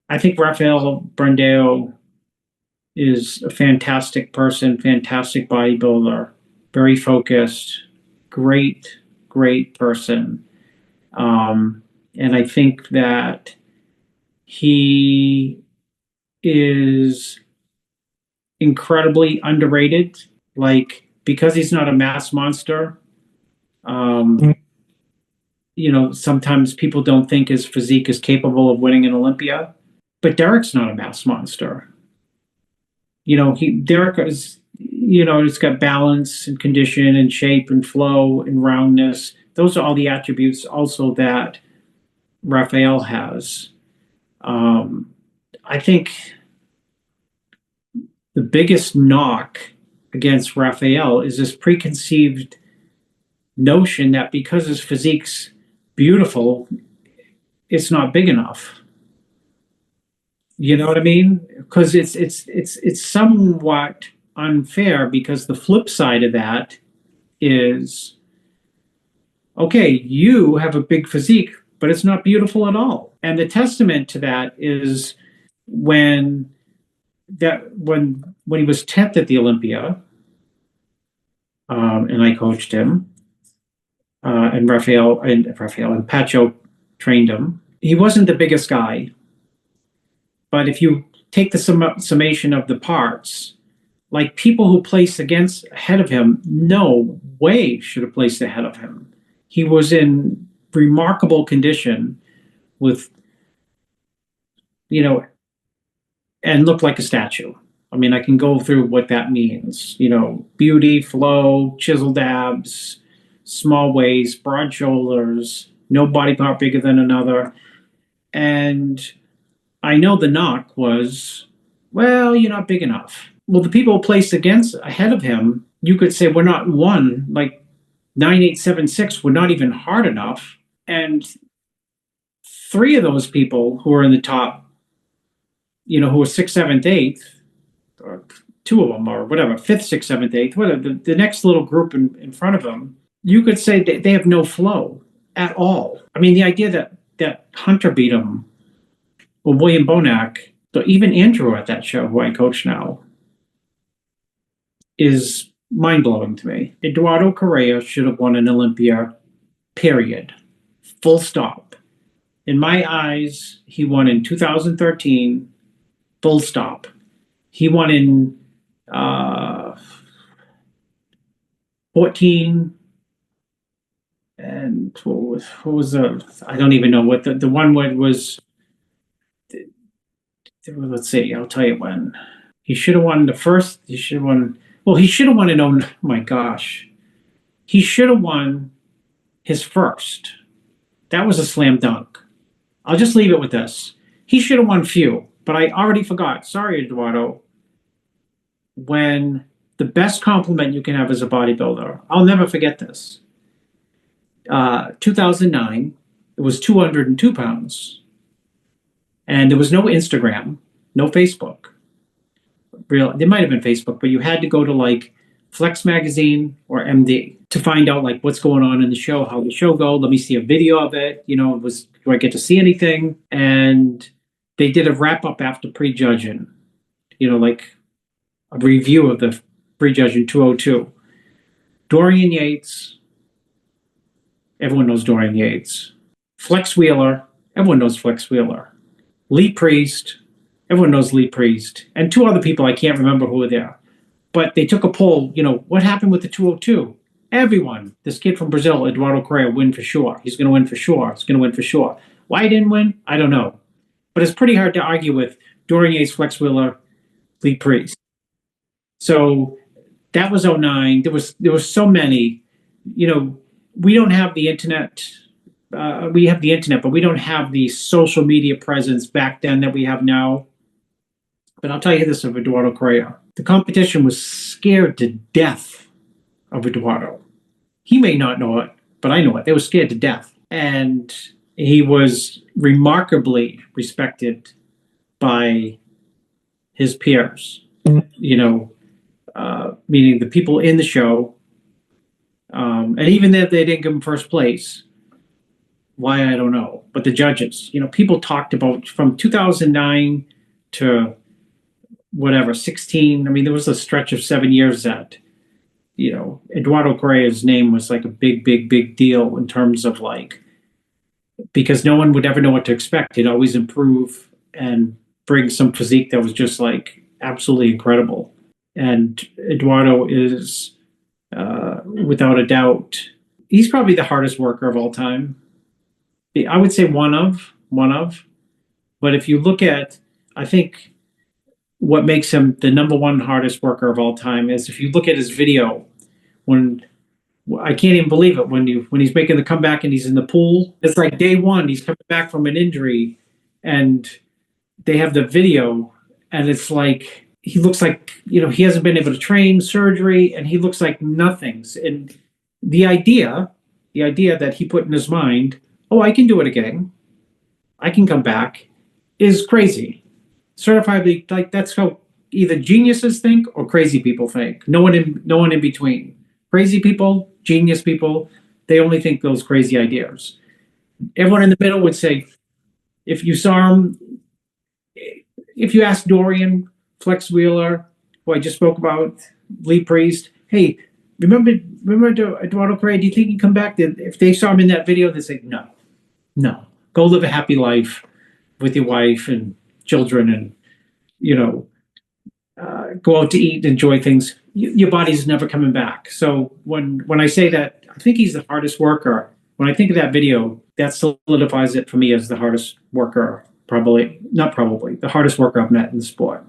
I think Rafael Brandão is a fantastic person, fantastic bodybuilder, very focused, great person. And I think that he is incredibly underrated, like, because he's not a mass monster. You know, sometimes people don't think his physique is capable of winning an Olympia, but Derek's not a mass monster. You know, Derek is, you know, it's got balance and condition and shape and flow and roundness. Those are all the attributes also that Rafael has. I think the biggest knock against Rafael is this preconceived notion that because his physique's beautiful, it's not big enough. You know what I mean? Because it's somewhat unfair, because the flip side of that is, okay, you have a big physique, but it's not beautiful at all. And the testament to that is when he was 10th at the Olympia, and I coached him, and Rafael and Pacho trained him. He wasn't the biggest guy, but if you take the summation of the parts, like, people who placed ahead of him, no way should have placed ahead of him. He was in remarkable condition with, you know, and looked like a statue. I mean, I can go through what that means. You know, beauty, flow, chiseled abs, small waist, broad shoulders, no body part bigger than another. And I know the knock was, well, you're not big enough. Well, the people placed ahead of him, you could say, we're not one, like 9876 were not even hard enough. And 3 of those people who were in the top, you know, who were 6th, 7th, 8th, or 2 of them, or whatever, 5th, 6th, 7th, 8th, whatever, the next little group in front of them, you could say they have no flow at all. I mean, the idea that Hunter beat him, or William Bonac, so even Andrew at that show, who I coach now, is mind-blowing to me. Eduardo Correa should have won an Olympia, period. Full stop. In my eyes, he won in 2013, full stop. He won in 14, and what was I don't even know what the one was. Let's see, I'll tell you when. He should have won the first, he should have won in, oh my gosh. He should have won his first. That was a slam dunk. I'll just leave it with this. He should have won few, but I already forgot. Sorry, Eduardo. When the best compliment you can have as a bodybuilder, I'll never forget this. 2009, it was 202 pounds. And there was no Instagram, no Facebook. There might have been Facebook, but you had to go to like Flex Magazine or MD to find out like what's going on in the show, how the show go. Let me see a video of it. You know, do I get to see anything? And they did a wrap up after prejudging, you know, like a review of the prejudging 202. Dorian Yates, everyone knows Dorian Yates. Flex Wheeler, everyone knows Flex Wheeler. Lee Priest, everyone knows Lee Priest, and 2 other people, I can't remember who were there. But they took a poll, you know, what happened with the 202? Everyone, this kid from Brazil, Eduardo Correa, win for sure. He's going to win for sure. He's going to win for sure. Why he didn't win? I don't know. But it's pretty hard to argue with Dorian Yates, Flex Wheeler, Lee Priest. So that was 09. There was so many, you know, we don't have the internet. We have the internet, but we don't have the social media presence back then that we have now. But I'll tell you this of Eduardo Correa. The competition was scared to death of Eduardo. He may not know it, but I know it. They were scared to death. And he was remarkably respected by his peers, you know, meaning the people in the show. And even if they didn't give him first place, Why, I don't know. But the judges, people talked about from 2009 to whatever, 16. I mean, there was a stretch of 7 years that, Eduardo Correa's name was like a big, big, big deal in terms of like, because no one would ever know what to expect. He'd always improve and bring some physique that was just like absolutely incredible. And Eduardo is, without a doubt, he's probably the hardest worker of all time. I would say one of. But if you look at, I think what makes him the number one hardest worker of all time is if you look at his video, when I can't even believe it, when he's making the comeback and he's in the pool. It's like day one, he's coming back from an injury, and they have the video, and it's like he looks like he hasn't been able to train, surgery, and he looks like nothing's. And the idea that he put in his mind, oh, I can do it again, I can come back, is crazy. Certifiably, like that's how either geniuses think or crazy people think. No one in between. Crazy people, genius people, they only think those crazy ideas. Everyone in the middle would say, if you saw him, if you asked Dorian, Flex Wheeler, who I just spoke about, Lee Priest, hey, remember Eduardo Correa, do you think he'd come back? If they saw him in that video, they'd say, no, go live a happy life with your wife and children, and go out to eat, enjoy things. Your body's never coming back. So when I say that, I think he's the hardest worker. When I think of that video, that solidifies it for me as the hardest worker, the hardest worker I've met in the sport.